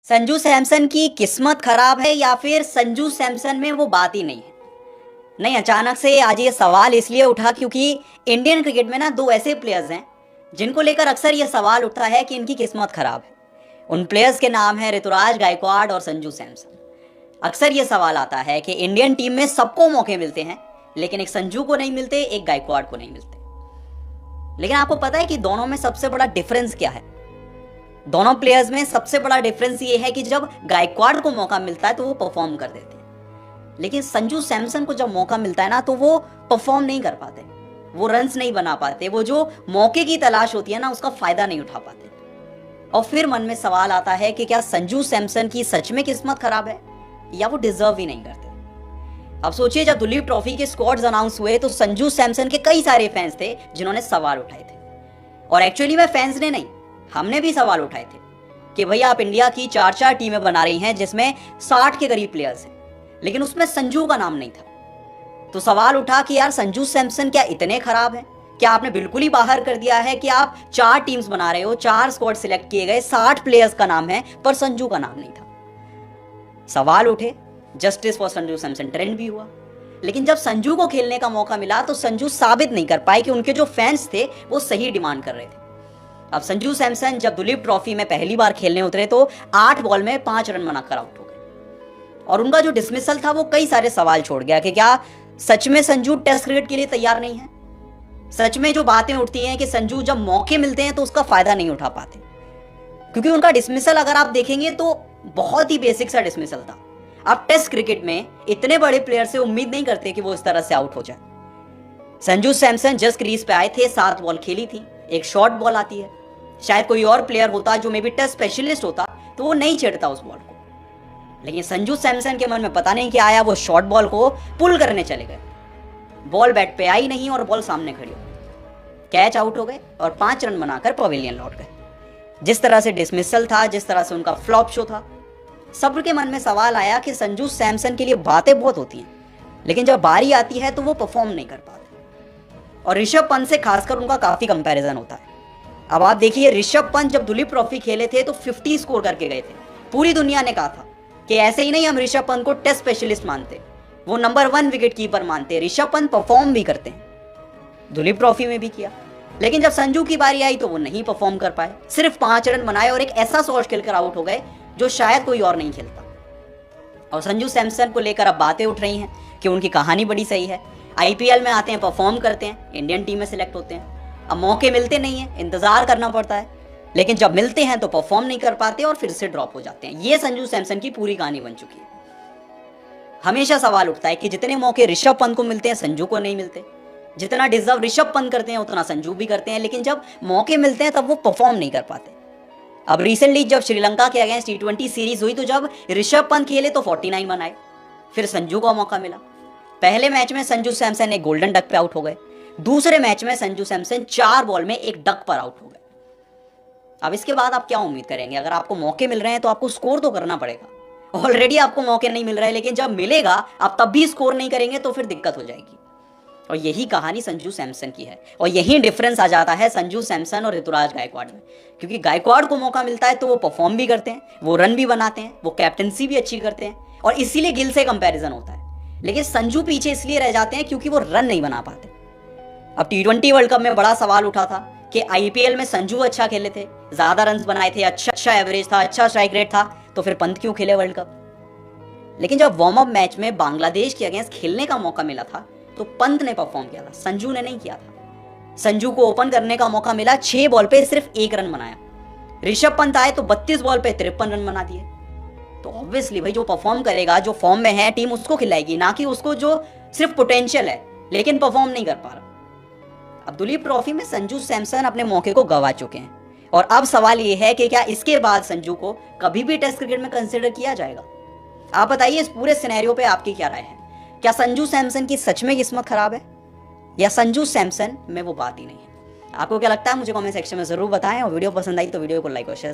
संजू सैमसन की किस्मत खराब है या फिर संजू सैमसन में वो बात ही नहीं है। नहीं, अचानक से आज ये सवाल इसलिए उठा क्योंकि इंडियन क्रिकेट में ना दो ऐसे प्लेयर्स हैं जिनको लेकर अक्सर ये सवाल उठता है कि इनकी किस्मत खराब है। उन प्लेयर्स के नाम है ऋतुराज गायकवाड़ और संजू सैमसन। अक्सर ये सवाल आता है कि इंडियन टीम में सबको मौके मिलते हैं, लेकिन एक संजू को नहीं मिलते, एक गायकवाड़ को नहीं मिलते। लेकिन आपको पता है कि दोनों में सबसे बड़ा डिफरेंस क्या है? दोनों प्लेयर्स में सबसे बड़ा डिफरेंस ये है कि जब गायकवाड़ को मौका मिलता है तो वो परफॉर्म कर देते हैं, लेकिन संजू सैमसन को जब मौका मिलता है ना तो वो परफॉर्म नहीं कर पाते, वो रन्स नहीं बना पाते, वो जो मौके की तलाश होती है ना उसका फायदा नहीं उठा पाते। और फिर मन में सवाल आता है कि क्या संजू सैमसन की सच में किस्मत खराब है या वो डिजर्व ही नहीं करते। अब सोचिए, जब दुलीप ट्रॉफी के स्क्वाड्स अनाउंस हुए तो संजू सैमसन के कई सारे फैंस थे जिन्होंने सवाल उठाए थे। और एक्चुअली में फैंस ने नहीं, हमने भी सवाल उठाए थे कि भैया आप इंडिया की 4-4 टीमें बना रही हैं जिसमें 60 के करीब प्लेयर्स हैं, लेकिन उसमें संजू का नाम नहीं था। तो सवाल उठा कि यार संजू सैमसन क्या इतने खराब हैं? क्या आपने बिल्कुल ही बाहर कर दिया है कि आप 4 टीम्स बना रहे हो, 4 स्क्वाड सिलेक्ट किए गए, 60 प्लेयर्स का नाम है पर संजू का नाम नहीं था। सवाल उठे, justice for Sanju Samson trend भी हुआ, लेकिन जब संजू को खेलने का मौका मिला तो संजू साबित नहीं कर पाए कि उनके जो फैंस थे वो सही डिमांड कर रहे थे। अब संजू सैमसन जब दुलीप ट्रॉफी में पहली बार खेलने उतरे तो 8 बॉल में 5 रन बनाकर आउट हो गए, और उनका जो डिसमिसल था वो कई सारे सवाल छोड़ गया कि क्या सच में संजू टेस्ट क्रिकेट के लिए तैयार नहीं है। सच में जो बातें उठती हैं कि संजू जब मौके मिलते हैं तो उसका फायदा नहीं उठा पाते, क्योंकि उनका डिसमिसल अगर आप देखेंगे तो बहुत ही बेसिक सा डिसमिसल था। आप टेस्ट क्रिकेट में इतने बड़े प्लेयर से उम्मीद नहीं करते कि वो इस तरह से आउट हो जाए। संजू सैमसन जस्ट क्रीज पे आए थे, 7 बॉल खेली थी, एक शॉर्ट बॉल आती है। शायद कोई और प्लेयर होता जो मे बी टेस्ट स्पेशलिस्ट होता तो वो नहीं छेड़ता उस बॉल को, लेकिन संजू सैमसन के मन में पता नहीं क्या आया, वो शॉर्ट बॉल को पुल करने चले गए। बॉल बैट पे आई नहीं और बॉल सामने खड़ी हो गई, कैच आउट हो गए और 5 रन बनाकर पवेलियन लौट गए। जिस तरह से डिसमिसल था, जिस तरह से उनका फ्लॉप शो था, सबके मन में सवाल आया कि संजू सैमसन के लिए बातें बहुत होती हैं, लेकिन जब बारी आती है तो वो परफॉर्म नहीं कर पाते। और ऋषभ पंत से खासकर उनका काफी कंपैरिजन होता है। अब आप देखिए, ऋषभ पंत जब दुलीप ट्रॉफी खेले थे तो 50 स्कोर करके गए थे। पूरी दुनिया ने कहा था कि ऐसे ही नहीं हम ऋषभ पंत को टेस्ट स्पेशलिस्ट मानते, वो नंबर 1 विकेट कीपर मानते, ऋषभ पंत परफॉर्म भी करते हैं। दुलीप ट्रॉफी में भी किया, लेकिन जब संजू की बारी आई तो वो नहीं परफॉर्म कर पाए, सिर्फ 5 रन बनाए और एक ऐसा शॉट खेलकर आउट हो गए जो शायद कोई और नहीं खेलता। और संजू सैमसन को लेकर अब बातें उठ रही हैं कि उनकी कहानी बड़ी सही है, आईपीएल में आते हैं, परफॉर्म करते हैं, इंडियन टीम में सिलेक्ट होते हैं, अब मौके मिलते नहीं है, इंतजार करना पड़ता है, लेकिन जब मिलते हैं तो परफॉर्म नहीं कर पाते और फिर से ड्रॉप हो जाते हैं। ये संजू सैमसन की पूरी कहानी बन चुकी है। हमेशा सवाल उठता है कि जितने मौके ऋषभ पंत को मिलते हैं संजू को नहीं मिलते, जितना डिजर्व ऋषभ पंत करते हैं उतना संजू भी करते हैं, लेकिन जब मौके मिलते हैं तब वो परफॉर्म नहीं कर पाते। अब रिसेंटली जब श्रीलंका के अगेंस्ट T20 सीरीज हुई तो जब ऋषभ पंत खेले तो 49 बनाए, फिर संजू को मौका मिला। पहले मैच में संजू सैमसन एक गोल्डन डक पे आउट हो गए, दूसरे मैच में संजू सैमसन 4 बॉल में एक डक पर आउट हो गए। अब इसके बाद आप क्या उम्मीद करेंगे? अगर आपको मौके मिल रहे हैं तो आपको स्कोर तो करना पड़ेगा। ऑलरेडी आपको मौके नहीं मिल रहे, लेकिन जब मिलेगा आप तब भी स्कोर नहीं करेंगे तो फिर दिक्कत हो जाएगी। और यही कहानी संजू सैमसन की है, और यही डिफरेंस आ जाता है संजू सैमसन और ऋतुराज गायकवाड़ में, क्योंकि गायकवाड़ को मौका मिलता है तो वो परफॉर्म भी करते हैं, वो रन भी बनाते हैं, वो कैप्टनसी भी अच्छी करते हैं, और इसीलिए गिल से कंपैरिजन होता है। लेकिन संजू पीछे इसलिए रह जाते हैं क्योंकि वो रन नहीं बना पाते। अब T20 वर्ल्ड कप में बड़ा सवाल उठा था कि आईपीएल में संजू अच्छा खेले थे, ज्यादा रन बनाए थे, अच्छा एवरेज था, अच्छा स्ट्राइक रेट था, तो फिर पंत क्यों खेले वर्ल्ड कप? लेकिन जब वार्म अप मैच में बांग्लादेश के अगेंस्ट खेलने का मौका मिला था तो पंत ने परफॉर्म किया था, संजू ने नहीं किया था। संजू को ओपन करने का मौका मिला, 6 बॉल पे सिर्फ 1 रन बनाया। ऋषभ पंत आए तो 32 बॉल पे 53 रन बना दिए। तो ऑब्वियसली भाई जो परफॉर्म करेगा, जो फॉर्म में है, टीम उसको खिलाएगी, ना कि उसको जो सिर्फ पोटेंशियल है लेकिन परफॉर्म नहीं कर पा रहा। अब दुलीप ट्रॉफी में संजू सैमसन अपने मौके को गवा चुके हैं, और अब सवाल ये है कि क्या इसके बाद संजू को कभी भी टेस्ट क्रिकेट में कंसिडर किया जाएगा? आप बताइए, इस पूरे सिनेरियो पे आपकी क्या राय है? क्या संजू सैमसन की सच में किस्मत खराब है या संजू सैमसन में वो बात ही नहीं है? आपको क्या लगता है मुझे कमेंट सेक्शन में जरूर बताएं, और वीडियो पसंद आई तो वीडियो को लाइक और शेयर